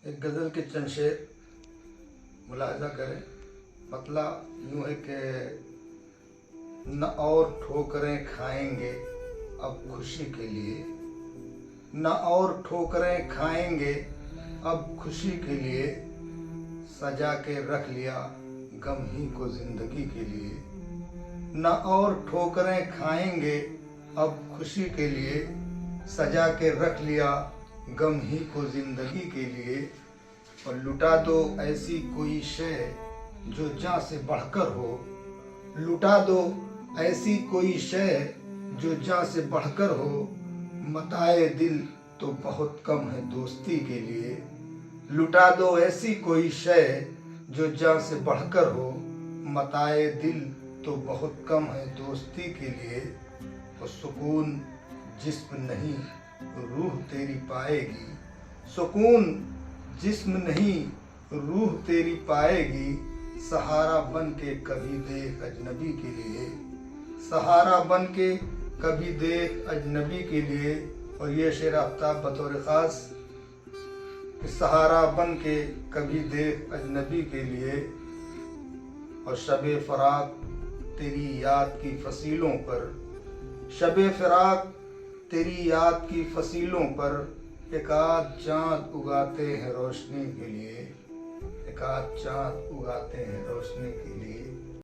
एक गज़ल के चंद शेर मुलाहिज़ा करें। मतलब यूँ है कि न और ठोकरें खाएंगे अब खुशी के लिए, न और ठोकरें खाएंगे अब खुशी के लिए, सजा के रख लिया गम ही को ज़िंदगी के लिए। न और ठोकरें खाएंगे अब खुशी के लिए, सजा के रख लिया गम ही को ज़िंदगी के लिए। और लुटा दो ऐसी कोई शय जो जान से बढ़कर हो, लुटा दो ऐसी कोई शय जो जान से बढ़कर हो, मताए दिल तो बहुत कम है दोस्ती के लिए। लुटा दो ऐसी कोई शय जो जान से बढ़कर हो, मताए दिल तो बहुत कम है दोस्ती के लिए। और सुकून जिस्म नहीं रूह तेरी पाएगी, सुकून जिस्म नहीं रूह तेरी पाएगी, सहारा बन के कभी देख अजनबी के लिए, सहारा बन के कभी देख अजनबी के लिए। और ये शेर आफ्ताब बतौर ख़ास कि सहारा बन के कभी देख अजनबी के लिए। और शब फ़राक़ तेरी याद की फसीलों पर, शब फ़राक़ तेरी याद की फसीलों पर, एक आध चाँद उगाते हैं रोशनी के लिए, एक आध चाँद उगाते हैं रोशनी के लिए।